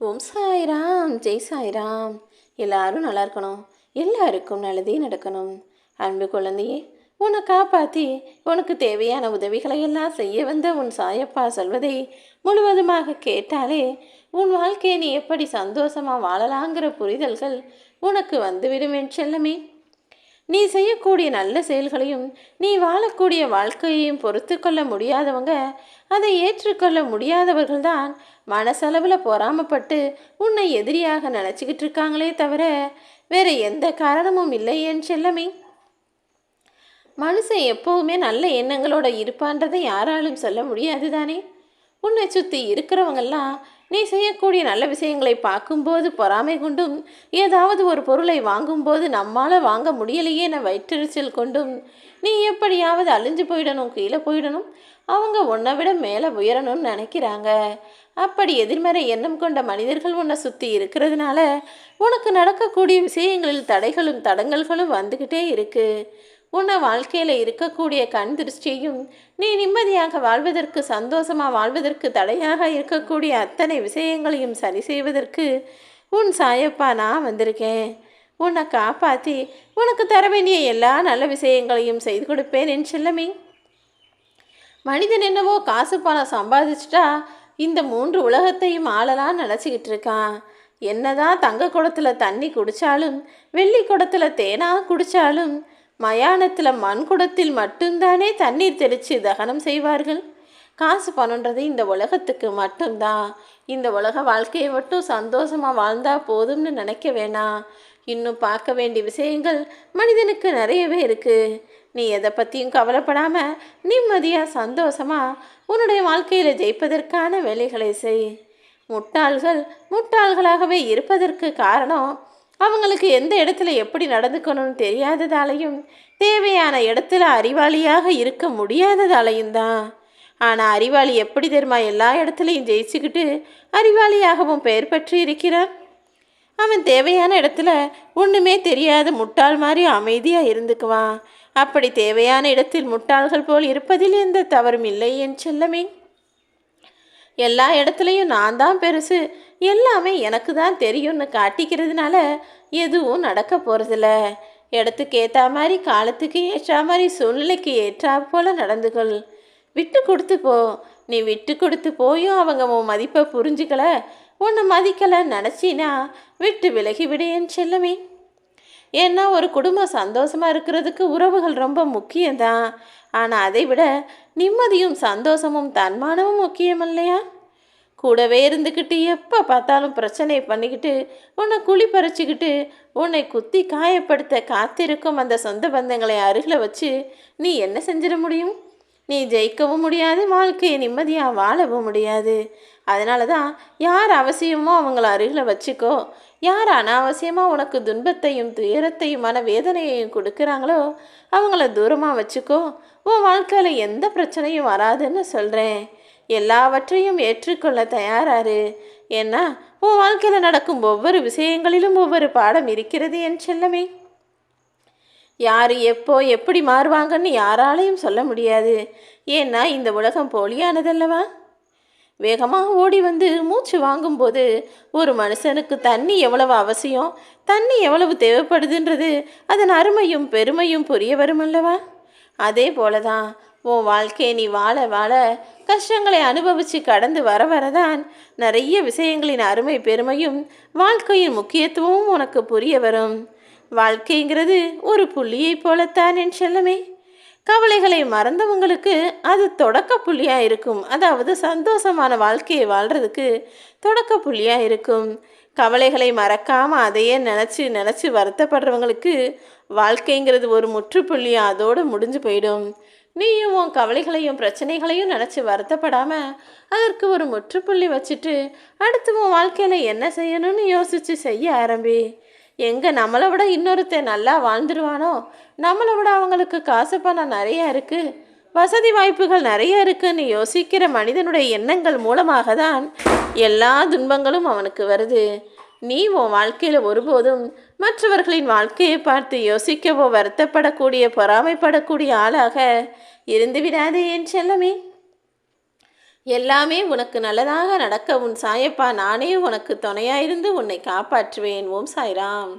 ஓம் சாய்ராம், ஜெய் சாய்ராம். எல்லாரும் நல்லா இருக்கணும், எல்லாருக்கும் நல்லதே நடக்கணும். அன்பு குழந்தையே, உன்னை காப்பாற்றி உனக்கு தேவையான உதவிகளை எல்லாம் செய்ய வந்த உன் சாயப்பா சொல்வதை முழுவதுமாக கேட்டாலே உன் வாழ்க்கையை நீ எப்படி சந்தோஷமாக வாழலாங்கிற புரிதல்கள் உனக்கு வந்துவிடும் என் செல்லமே. நீ செய்யக்கூடிய நல்ல செயல்களையும் நீ வாழக்கூடிய வாழ்க்கையையும் பொறுத்து கொள்ள முடியாதவங்க, அதை ஏற்றுக்கொள்ள முடியாதவர்கள்தான் மனசளவில் பொறாமப்பட்டு உன்னை எதிரியாக நினச்சிக்கிட்டு இருக்காங்களே தவிர வேற எந்த காரணமும் இல்லை என் செல்லமே. மனுஷன் எப்போவுமே நல்ல எண்ணங்களோட இருப்பான்றதை யாராலும் சொல்ல முடியாது தானே. உன்னை சுற்றி இருக்கிறவங்கெல்லாம் நீ செய்யக்கூடிய நல்ல விஷயங்களை பார்க்கும்போது பொறாமை கொண்டும், ஏதாவது ஒரு பொருளை வாங்கும்போது நம்மால் வாங்க முடியலையே என வயிற்றெரிச்சல் கொண்டும், நீ எப்படியாவது அழிஞ்சு போயிடணும், கீழே போயிடணும், அவங்க உன்னை விட மேலே உயரணும்னு நினைக்கிறாங்க. அப்படி எதிர்மறை எண்ணம் கொண்ட மனிதர்கள் உன்னை சுற்றி இருக்கிறதுனால உனக்கு நடக்கக்கூடிய விஷயங்களில் தடைகளும் தடங்கல்களும் வந்துக்கிட்டே இருக்குது. உன்னை வாழ்க்கையில் இருக்கக்கூடிய கண் திருஷ்டியையும் நீ நிம்மதியாக வாழ்வதற்கு, சந்தோஷமாக வாழ்வதற்கு தடையாக இருக்கக்கூடிய அத்தனை விஷயங்களையும் சரி செய்வதற்கு உன் சாயப்பா நான் வந்திருக்கேன். உன்னை காப்பாற்றி உனக்கு தர வேண்டிய எல்லா நல்ல விஷயங்களையும் செய்து கொடுப்பேன் என் செல்லமே. மனிதன் என்னவோ காசு பணம் சம்பாதிச்சிட்டா இந்த 3 உலகத்தையும் ஆளலாம் நினச்சிக்கிட்டு இருக்கான். என்னதான் தங்க குடத்தில் தண்ணி குடித்தாலும், வெள்ளி குடத்தில் தேனாக குடித்தாலும், மயானத்தில் மண் குடத்தில் மட்டும்தானே தண்ணீர் தெளித்து தகனம் செய்வார்கள். காசு பணன்றது இந்த உலகத்துக்கு மட்டும்தான். இந்த உலக வாழ்க்கையை மட்டும் சந்தோஷமாக வாழ்ந்தால் போதும்னு நினைக்க வேணாம். இன்னும் பார்க்க வேண்டிய விஷயங்கள் மனிதனுக்கு நிறையவே இருக்குது. நீ எதை பற்றியும் கவலைப்படாமல் நிம்மதியாக சந்தோஷமாக உன்னுடைய வாழ்க்கையில் ஜெயிப்பதற்கான வேலைகளை செய். முட்டாள்கள் முட்டாள்களாகவே இருப்பதற்கு காரணம் அவங்களுக்கு எந்த இடத்துல எப்படி நடந்துக்கணும்னு தெரியாததாலையும், தேவையான இடத்துல அறிவாளியாக இருக்க முடியாததாலையும் தான். ஆனால் அறிவாளி எப்படி தெரியுமா எல்லா இடத்துலையும் ஜெயிச்சுக்கிட்டு அறிவாளியாகவும் பெயர் பெற்று இருக்கிறான். அவன் தேவையான இடத்துல ஒன்றுமே தெரியாத முட்டாள் மாதிரி அமைதியாக இருந்துக்குவான். அப்படி தேவையான இடத்தில் முட்டாள்கள் போல் இருப்பதில் எந்த தவறும் இல்லை என் செல்லமே. எல்லா இடத்துலையும் நான் தான் பெருசு, எல்லாமே எனக்கு தான் தெரியும்னு காட்டிக்கிறதுனால எதுவும் நடக்க போகிறதில்ல. இடத்துக்கு ஏற்ற மாதிரி, காலத்துக்கு ஏற்ற மாதிரி, சூழ்நிலைக்கு ஏற்றா போல் நடந்துகள். விட்டு கொடுத்து போ. நீ விட்டு கொடுத்து போயும் அவங்க உன் மதிப்பை புரிஞ்சுக்கல, உன்னை மதிக்கலை நினச்சினா விட்டு விலகி விடு என் செல்லமே. ஏன்னா ஒரு குடும்பம் சந்தோஷமாக இருக்கிறதுக்கு உறவுகள் ரொம்ப முக்கியம்தான். ஆனால் அதை விட நிம்மதியும் சந்தோஷமும் தன்மானமும் முக்கியம் இல்லையா? கூடவே இருந்துக்கிட்டு எப்போ பார்த்தாலும் பிரச்சனை பண்ணிக்கிட்டு உன்னை குழி பறிச்சுக்கிட்டு உன்னை குத்தி காயப்படுத்த காத்திருக்கும் அந்த சொந்த பந்தங்களை அருகில் வச்சு நீ என்ன செஞ்சிட முடியும்? நீ ஜெயிக்கவும் முடியாது, வாழ்க்கையை நிம்மதியாக வாழவும் முடியாது. அதனால தான் யார் அவசியமோ அவங்கள அருகில் வச்சுக்கோ. யார் அனாவசியமாக உனக்கு துன்பத்தையும் துயரத்தையுமான வேதனையையும் கொடுக்குறாங்களோ அவங்கள தூரமாக வச்சுக்கோ. உன் வாழ்க்கையில் எந்த பிரச்சனையும் வராதுன்னு சொல்கிறேன். எல்லாவற்றையும் ஏற்றுக்கொள்ள தயாராரு. ஏன்னா உன் வாழ்க்கையில் நடக்கும் ஒவ்வொரு விஷயங்களிலும் ஒவ்வொரு பாடம் இருக்கிறது என் செல்லமே. யார் எப்போ எப்படி மாறுவாங்கன்னு யாராலையும் சொல்ல முடியாது. ஏன்னா இந்த உலகம் போலியானதல்லவா? வேகமாக ஓடி வந்து மூச்சு வாங்கும்போது ஒரு மனுஷனுக்கு தண்ணி எவ்வளவு அவசியம், தண்ணி எவ்வளவு தேவைப்படுதுன்றது அதன் அருமையும் பெருமையும் புரிய வரும் அல்லவா? அதே போலதான் உன் வாழ்க்கையை நீ வாழ வாழ கஷ்டங்களை அனுபவித்து கடந்து வர வரதான் நிறைய விஷயங்களின் அருமை பெருமையும் வாழ்க்கையின் முக்கியத்துவமும் உனக்கு புரிய வரும். வாழ்க்கைங்கிறது ஒரு புள்ளியை போலத்தான் என் செல்லமே. கவலைகளை மறந்தவங்களுக்கு அது தொடக்க புள்ளியாக இருக்கும். அதாவது சந்தோஷமான வாழ்க்கையை வாழ்கிறதுக்கு தொடக்க புள்ளியாக இருக்கும். கவலைகளை மறக்காமல் அதையே நினச்சி நினச்சி வருத்தப்படுறவங்களுக்கு வாழ்க்கைங்கிறது ஒரு முற்றுப்புள்ளியாக அதோடு முடிஞ்சு போயிடும். நீயும் உன் கவலைகளையும் பிரச்சனைகளையும் நினச்சி வருத்தப்படாமல் அதற்கு ஒரு முற்றுப்புள்ளி வச்சுட்டு அடுத்து உன் வாழ்க்கையில் என்ன செய்யணும்னு யோசித்து செய்ய ஆரம்பி. எங்கே நம்மளை விட இன்னொருத்தன் நல்லா வாழ்ந்துருவானோ, நம்மளை விட அவங்களுக்கு காசு பணம் நிறையா இருக்குது, வசதி வாய்ப்புகள் நிறைய இருக்குன்னு யோசிக்கிற மனிதனுடைய எண்ணங்கள் மூலமாக தான் எல்லா துன்பங்களும் அவனுக்கு வருது. நீ உன் வாழ்க்கையில் ஒருபோதும் மற்றவர்களின் வாழ்க்கையை பார்த்து யோசிக்கவோ வருத்தப்படக்கூடிய பொறாமைப்படக்கூடிய ஆளாக இருந்து விடாதே என் செல்லமே. எல்லாமே உனக்கு நல்லதாக நடக்க உன் சாயப்பா நானே உனக்கு துணையாயிருந்து உன்னை காப்பாற்றுவேன். ஓம் சாய்ராம்.